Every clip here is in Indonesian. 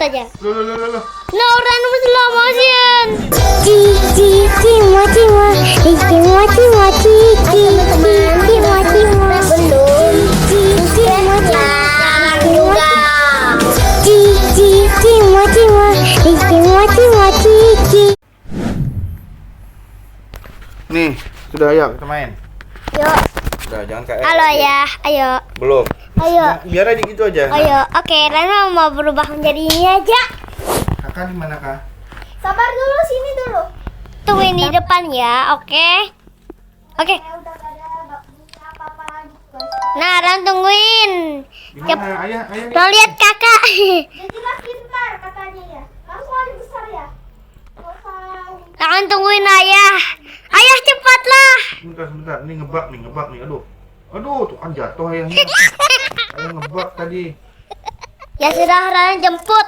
aja. Loh. No, random slow motion. Nih, sudah ayo kita main. Yuk. Udah, jangan kayak. Halo ya, ayo. Belum. Ayo. Biar aja gitu aja. Ayo, oke, Rana mau berubah menjadi ini aja. Kakak di mana, Kak? Sabar dulu, sini dulu. Tungguin di depan ya, oke? Oke. Nah, Ran tungguin. Gimana? Ayah. Mau lihat kakak. Jadilah pintar katanya ya. Langsung hari besar ya. Ran tungguin ayah. Ayah cepatlah. Sebentar. Ini ngebak nih. Aduh, tuh kan jatuh ayahnya. Ayah ngebak tadi. Ya sudah, Ran jemput.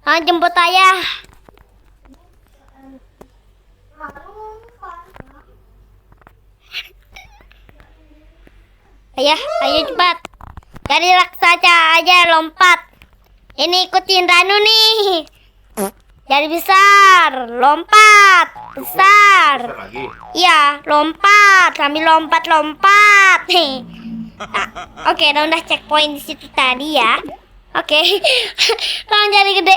Ran jemput ayah. Ayah cepat. Jadi raksasa aja lompat. Ini ikutin Ranu nih. Jadi besar, lompat, besar. Besar lagi. Iya, lompat, sambil lompat. Nah, oke, udah checkpoint di situ tadi ya. Oke, orang jadi gede.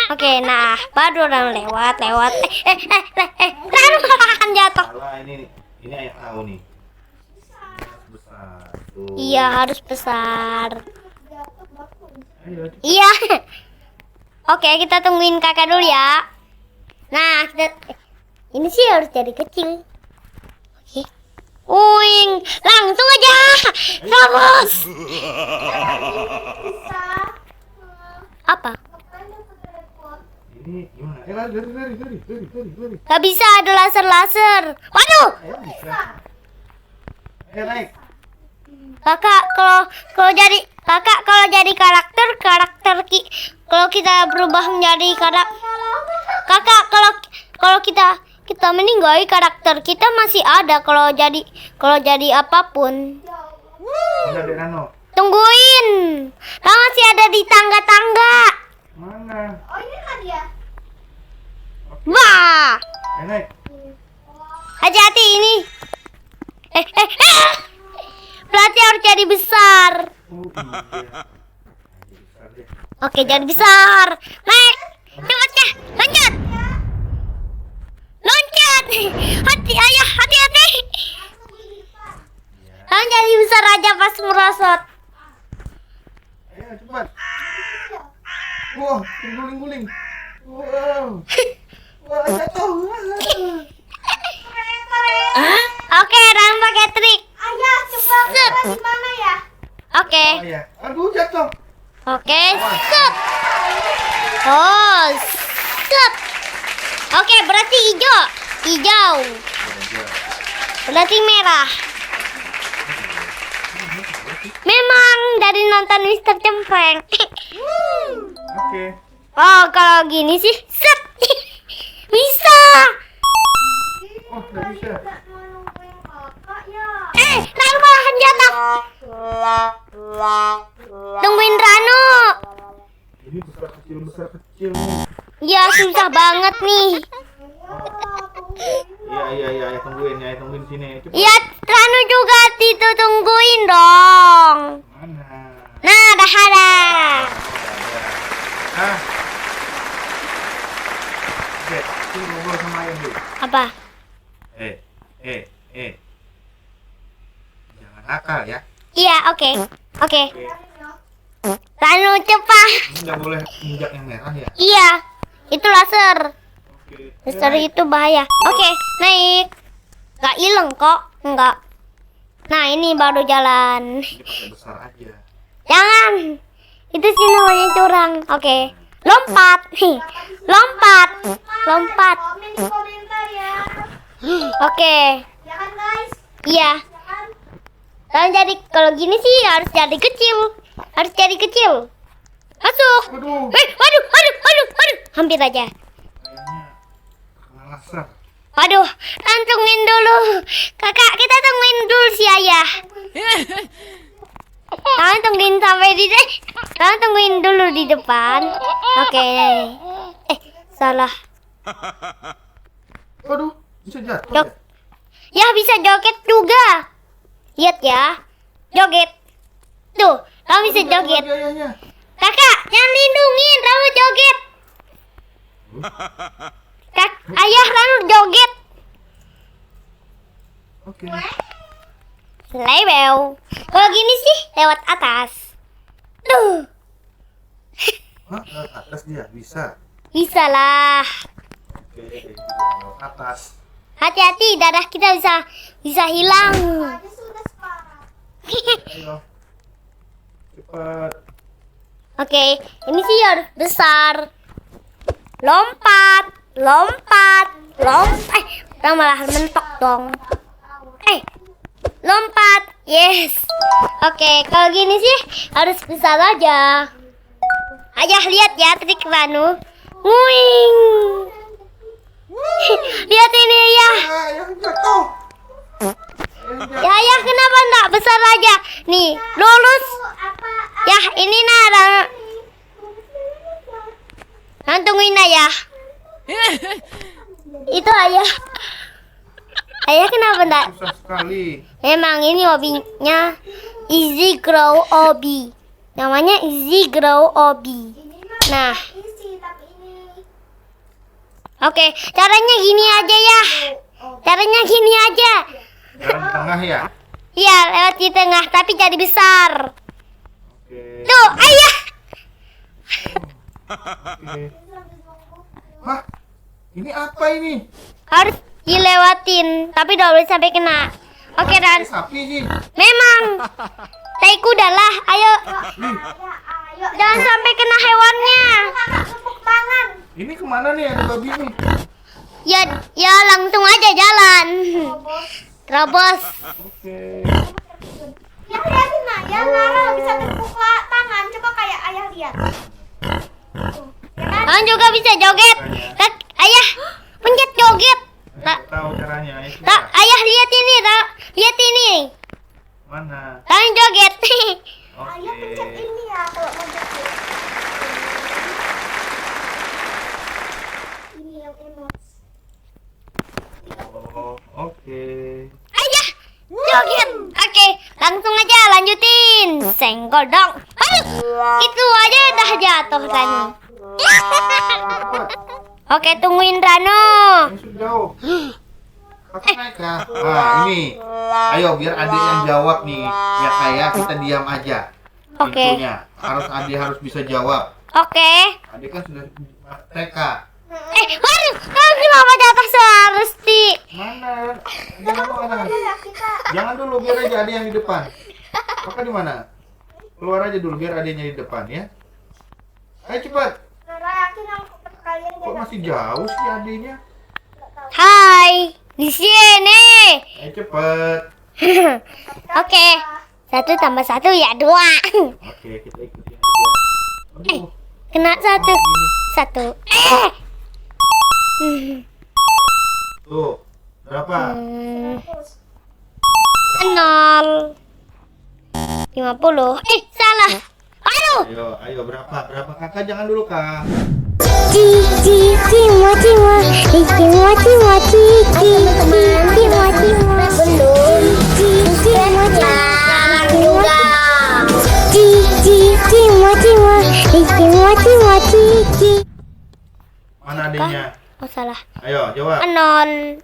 Oke, nah baru orang lewat. Ranu akan jatuh. Salah ini ayah tahu nih. Besar. Tuh. Iya, harus besar. Ayo, cepet. Iya. Oke, kita tungguin kakak dulu ya. Nah, ini sih harus jadi kecil. Oke. Uing, langsung aja. Vamos. Apa? Ini gimana? Lari. Gak bisa, ada laser. Waduh, Ayo bisa. Ayo naik. kakak kalau jadi karakter kalau kita berubah menjadi kakak kalau kita meninggal karakter kita masih ada kalau jadi apapun. Ada Dek Nano. Tungguin, masih ada di tangga. Mana? Oh ini kan dia. Wah, Ayo naik. hati-hati ini. Berarti harus jadi besar. Oh iya. Besar deh. Oke, jadi besar. Naik. Cepatnya. Loncat. Hati-hati. Kan jadi besar aja pas merosot. Ayo cepat. Wah, guling-guling. Wow. Wah, jatuh. Oke, Ran pakai trik. Ayah coba Set. di mana ya? Oke. Oh ya. Aduh, jatuh. Oke, set. Oh, set. Oke, berarti hijau. Berarti merah. Memang dari nonton Mister Cempreng. Oke. Oh, kalau gini sih, set. Bisa. Oh, nggak bisa. Nggak mau nungguin kakak ya. Ranu malahan jatuh. Tungguin Ranu. Ini besar kecil nih. Ya, susah banget nih. Iya, tungguin sini. Cepat. Ya, Ranu juga tungguin dong. Mana? Nah, dah ada. Ah. Oke, sini ngobrol sama ayah dulu. Apa? Jangan nakal ya. Iya, oke. Oke. Ranu cepat. Ini nggak boleh injak yang merah ya. Iya, itu laser. Oke. Laser itu bahaya. Oke, naik. Gak hilang kok. Enggak. Nah, ini baru jalan. Ini pakai besar aja. Jangan. Itu sih namanya curang. Oke. Lompat. Lompat. Komen di komentar ya. Oke. Ya kan guys? Iya. Ya kan? Dan jadi kalau gini sih harus jadi kecil. Masuk. Waduh. Waduh. Hampir aja. Kayaknya kena laser. Waduh, tungguin dulu. Kakak, kita tungguin dulu si ayah. Kalian tungguin sampai di kalian tungguin dulu di depan. Oke. Salah. Waduh, bisa jatuh Jok. ya? Ya bisa joget juga. Lihat ya. Joget. Tuh, kamu bisa joget. Ayahnya. Kakak, yang lindungin, Ranu joget. Ayah Ranu joget. Oke. Lebel. Kalau gini sih lewat atas. Tuh, Hah? Lewat atas dia bisa. bisa lah. Oke, lewat atas. Hati-hati, darah kita bisa hilang. Aja sudah sekarang. Ayo. Cepat. Oke, ini sih harus besar. Lompat, lompat, lompat. Kita malah mentok dong. Lompat, yes. Oke, kalau gini sih harus besar aja. Ayah lihat ya trik Ranu. Nguing. Lihat ini ya. Ayah jatuh. Ya ayah kenapa enggak besar aja? Nih, lulus. Apa? Ya, ini nah. Tungguin ayah. Itu ayah. Ayah kenapa enggak? Susah sekali. Emang ini hobinya Easy Grow Obi. Namanya Easy Grow Obi. Nah, Isi tapi ini. oke, caranya gini aja ya. Caranya gini aja. Jalan di tengah ya. Iya, lewat di tengah tapi jadi besar. Oke. Tuh, ayah. Oke. Hah? Ini apa ini? Harus dilewatin, tapi udah boleh sampai kena. Oke, Dan. Ini sapi sih. Memang. Tai kuda lah. Ayo, Ih, Ayo. jangan sampai kena hewannya. Kakak tepuk tangan. ini kemana nih ada babi nih? Ya, ya langsung aja jalan. Terobos. Oke. Ya lihatin nah, ya Nara bisa tepuk tangan. Coba kayak ayah lihat. Tuh, ya kan? Kalian juga bisa joget. Ayah, pencet joget. Ayo tahu caranya. Ayo kita. Ayah lihat ini, lihat ini. Mana? Kalian joget. Ayah Oke. pencet ini ya kalau mau joget. Ini yang emotes. Oh, oke. Ayah, joget. Oke, langsung aja lanjutin. Senggol dong. Aduh, itu aja udah jatuh Rano. Cepat. Oke, tungguin Rano. Ini sudah jauh. Kakak naik ya. Nah, ini. Ayo biar adik yang jawab nih. Ya kayak kita diam aja. Oke. Infonya. Adik harus bisa jawab. Oke. Adik kan sudah TK. Waduh, kamu kenapa jatuh seharusnya? Mana? Jangan dulu, mana? Ya kita. Jangan dulu biar aja adik yang di depan. Kakak di mana? Keluar aja dulu biar adiknya di depan ya. Ayo cepat. Nara yakin yang kalian Kok masih jauh sih adiknya? Hai, di sini. Ayo cepet. Oke, 1 tambah 1 ya 2. Oke, kita ikutin aja. Aduh. Kena 1. Tuh. Berapa? 0. 50. Salah. Aduh. Ayo berapa? Berapa kakak? Jangan dulu kak. Mana adiknya? Oh salah. Ayo jawab. 0.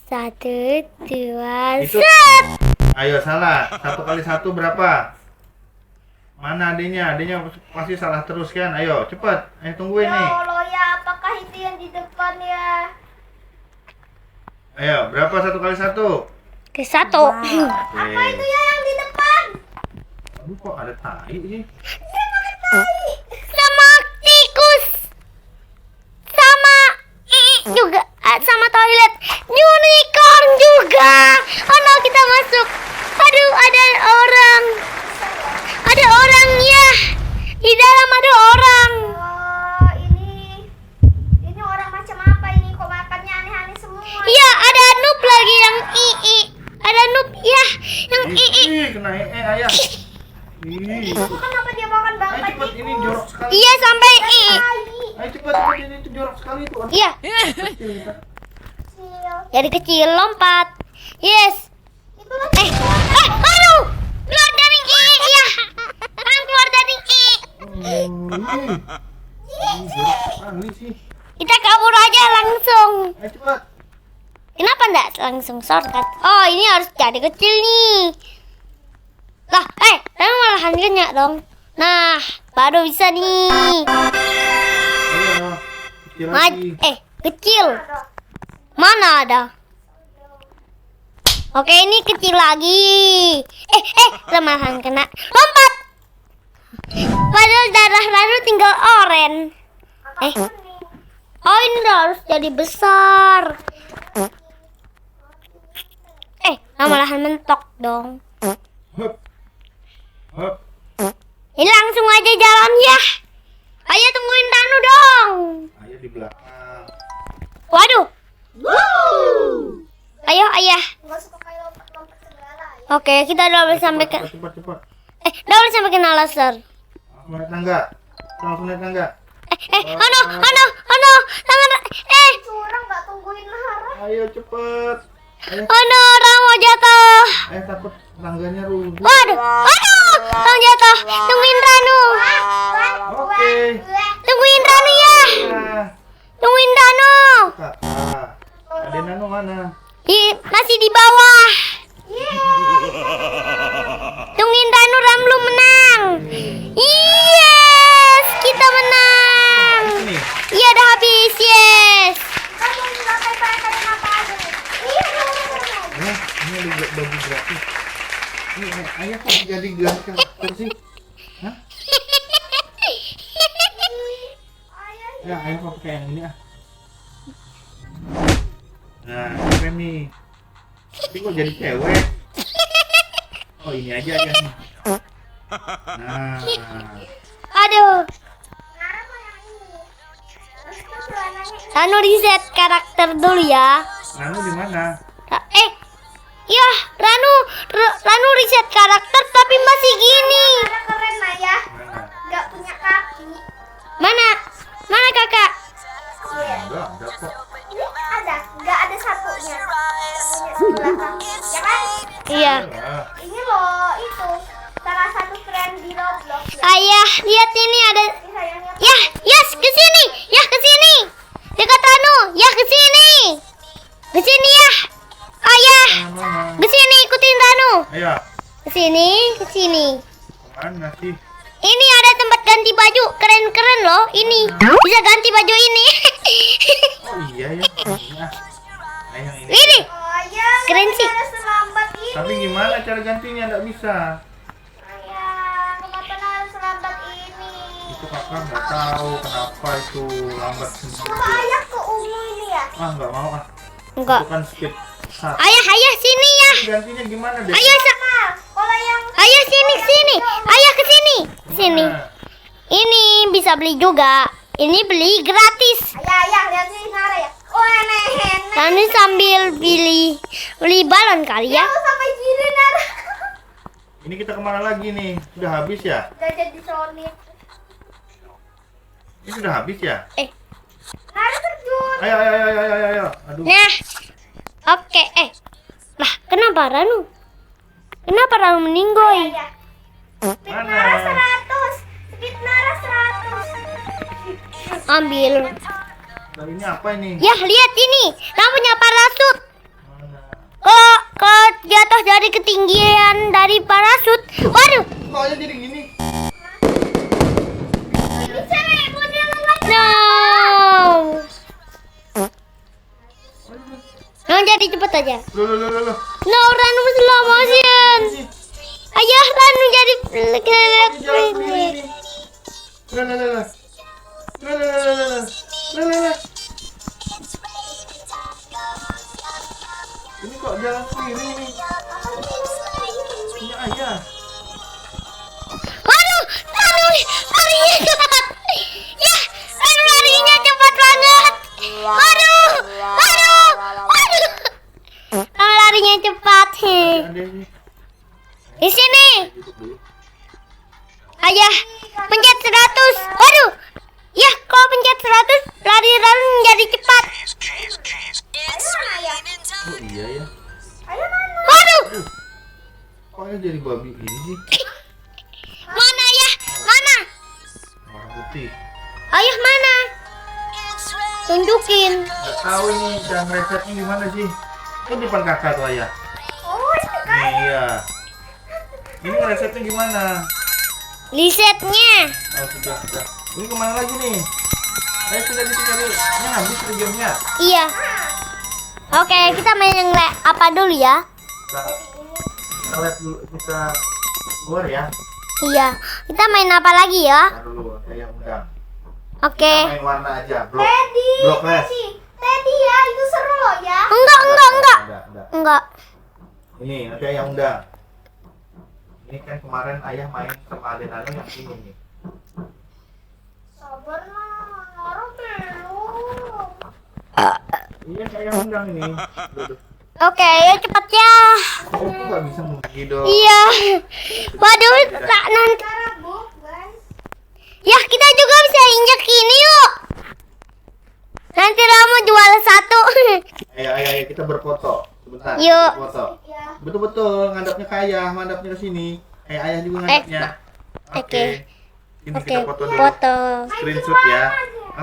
1, 2, Itu. Ayo salah. 1 kali 1 berapa? Mana adiknya? Adiknya pasti salah terus kan? Ayo cepat. Ayo tungguin Ya nih. Allah ya, apakah itu yang di depan ya? Ayo berapa 1 kali 1? ke 1. Apa itu ya yang di depan? Aduh kok ada tai sih? Sama tikus. Sama juga sama toilet. Unicorn juga. Oh no, kita masuk. Aduh, ada orang. Ada orangnya. Di dalam ada orang. Oh, ini orang macam apa ini? Kok makannya aneh-aneh semua? Iya, ada noob lagi yang ii. Ada noob ya, yang ii. Kena sekali. Iya sampai I. Ayo cepat, itu jorok sekali itu. Iya. Kecil kita. Dari kecil lompat. Yes. Aduh. Keluar dari I. Iya. Kan keluar dari I. Ini jorok sekali sih. Kita kabur aja langsung. Ayo cepat. Kenapa enggak langsung shortcut? Oh, ini harus jadi kecil nih. Lah, Ranu malahan banyak dong. Nah, baru bisa nih. Ayo, kecil lagi. Kecil. Mana ada? Oke, ini kecil lagi. Malahan kena. Lompat. Padahal darah Ranu tinggal oren. Oh, ini harus jadi besar. Malahan mentok dong. Hup. Hup. Ini langsung aja jalan ya. Ayo tungguin Ranu dong. Ayo di belakang. Waduh. Ayo ayah. Nggak suka kayak lompat segala ya. Oke, kita double sampai ke Cepat. double sampai ke laser. Langsung naik tangga. Langsung naik tangga. Oh no. Tangan Curang nggak tungguin Lara. Ayo cepet. Ayo. oh no, Ranu mau jatuh. Takut tangganya runtuh. Waduh. Ranu jatuh. Tungguin Ranu. Oke. Tungguin Ranu ya. Nah, Tungguin Ranu. kakak. Ada Nano mana? Masih di bawah. Tungguin Ranu, belum menang. Yes, kita menang. Ini. Iya, udah habis. Yes. Kamu nggak kayak apa aja. Iya. Ini ada baju gratis. Ini ayah kok jadi gelas karakter sih? Hah? Ya, ayah kok pakai yang ini ah. Nah, keren nih. Tapi kok jadi cewek? Oh, ini aja ya nih. Nah, Aduh. Lara mau yang ini. Terus itu celananya. Ranu reset karakter dulu ya. Nano di mana? Ya, Ranu reset karakter tapi masih gini. Lara keren lah ya. Mana? Nggak punya kaki. Mana kakak? Enggak, ada kok. Ini ada, nggak ada satunya. Punya sebelah kaki. Ya kan? Iya. Ah, Ini loh itu salah satu tren di Roblox ya. Ayah, lihat ini ada. Ini sayangnya Ya, yes, ke sini. Ya, ke sini. Dekat Ranu. Ya, ke sini. Ke sini ya. Ayah, mana? ke sini ikutin Ranu. Ayo, Ke sini. mana sih? Ini ada tempat ganti baju. Keren-keren loh. Ini bisa ganti baju ini. Oh iya ya. Ini ah. Ayah ini. Ini. Oh ya, Keren sih. Ada selambat ini. Tapi gimana cara gantinya? Nggak bisa. Ayah, kenapa harus selambat ini? Itu kakak nggak tahu kenapa itu lambat sendiri. Kalau ayah ke ungu ini ya? Ah, nggak mau ah. Enggak. Itu kan skip. Ayah sini ya. Gantinya gimana deh? Nah, kalau yang Ayah sini. Ayah ke sini. Sini. Mana? Ini bisa beli juga. Ini beli gratis. ayah lihat nih Nara ya. Oh enek. Nanti sambil beli balon kali ya. Jangan sampai gini Nara. Ini kita kemana lagi nih? Sudah habis ya? Udah jadi Sonic. Ini sudah habis ya? Nara terjun. Ayo. Aduh. Nah, oke. Lah, kenapa Ranu? Kenapa Ranu meninggoy? Ayah. Speed Nara 100. Speed Nara 100. Ambil. Dan ini apa ini? Ya, lihat ini. Ranu punya parasut. Mana? Kalau jatuh dari ketinggian dari parasut. Waduh. Kok aja jadi gini? Ini cewek model lagi. No. Ranu jadi cepet aja. Loh. No, Ranu slow motion. Ayah, Ranu jadi kelek. Ini jalan sendiri nih. Lah. Ini kok jalan sendiri nih? Ini ayah. Waduh, Ranu larinya cepat. Ya, Ranu larinya cepat banget. Waduh. Ranu larinya cepat. Ada ini. Di sini. Duduk dulu. Ayah, pencet 100. Waduh. begini sih? Mana ayah? Mana? Warna putih. Ayah mana? Tunjukin. Nggak tahu ini cara resetnya gimana sih? Itu depan kakak tuh ayah. Oh, ini kan. Nih, iya. Ini resetnya gimana? Resetnya. Oh sudah. Ini kemana lagi nih? Ayo sudah dicari. Ini habis tuh gamenya. Iya. Oke, kita main yang apa dulu ya? Kita lihat dulu, kita keluar ya. Iya. Kita main apa lagi ya? Nah, dulu kayak undang. Oke. Kita main warna aja. Teddy. Blok les. Teddy ya, itu seru loh ya. Enggak. Enggak. Enggak. Ini nanti ayah undang. Ini kan kemarin ayah main sama Adenano yang ini nih. Sabar lah, Nara belum. Iya saya undang ini. Duh. Oke, ya cepat ya. Oh, kok nggak bisa mungkin dong. Iya. Waduh, tak nanti. Nara book, guys. Ya, kita juga bisa injek ini yuk. Nanti mau jual satu. Ayo kita berfoto. Sebentar. Yuk. Berfoto. Ya. Betul ngadapnya ke ayah, madapnya ke sini. Ayah juga ngadapnya. Oke. Ini Oke, kita foto dulu. foto. Screenshot ya.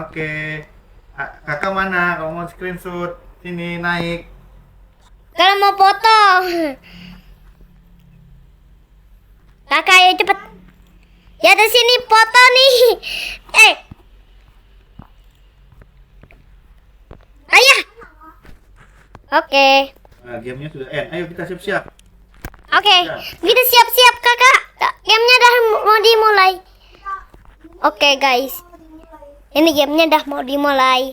Oke. Kakak mana? Kalau mau screenshot, sini naik. Kalau mau foto. Kakak ayo cepet. Ya di sini foto nih. Ayah. Oke. Nah, gamenya sudah end. Ayo kita siap-siap. Oke. Kita siap-siap kakak. Gamenya udah mau dimulai. Oke guys. Ini gamenya udah mau dimulai.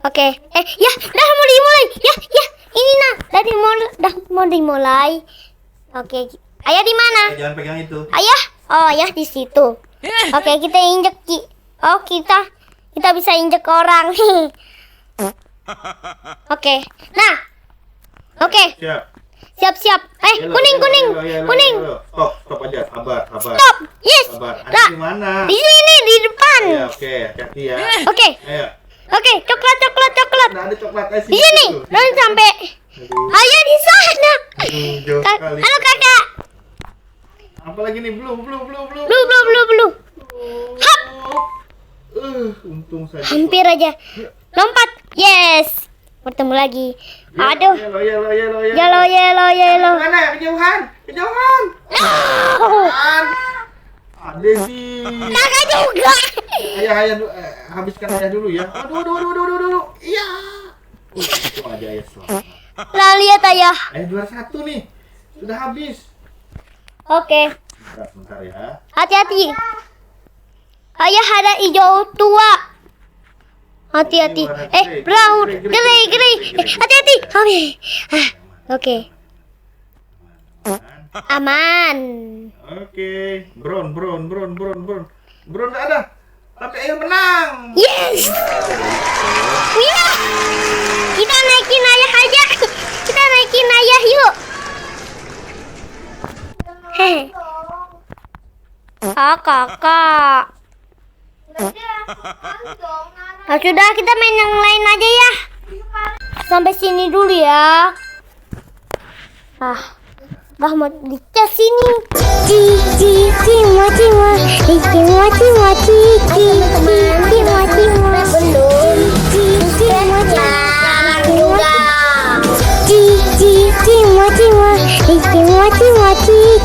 Oke. Ya, udah mau dimulai. Ya. Ini nah, udah mau dimulai. Oke. Ayah di mana? Jangan pegang itu. Ayah? Oh, ayah di situ. Oke, kita injek Oh, kita bisa injek orang. Oke. Nah. Oke. Siap. Siap. Yellow, Kuning. yellow. Stop aja. Sabar. Stop. Yes. Sabar. Ada Nah, di mana? di sini di depan. Ya, oke. Hati-hati ya. Oke. Ayo. Oke, coklat. Nah, ada coklat aja Di sini. Jangan sampai. Aduh, Ayah di sana. jauh sekali. Halo kakak. Apalagi nih blue. Blue. Hap. Untung saja. Hampir aja. Lompat. Yes. Bertemu lagi. Aduh. Yellow. Mana? Kejauhan. No. Ada sih. Kakak juga. Ayah habiskan ayah dulu ya. Aduh. Iya. Itu aja ayah selamat. Lah lihat ayah. Ayah juara 1 nih. Sudah habis. Oke. Bentar ya. Hati-hati. Ayah ada hijau tua. Hati-hati. Brown. Grey. Hati-hati. Oke. Aman. Oke. Brown. Brown nggak ada. Tapi ayah menang. Yes. Iya. Kita naikin ayah aja. Kita naikin ayah yuk. Kakak. Nah, sudah kita main yang lain aja ya. Sampai sini dulu ya. Udah mau dicas sini.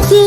Belum.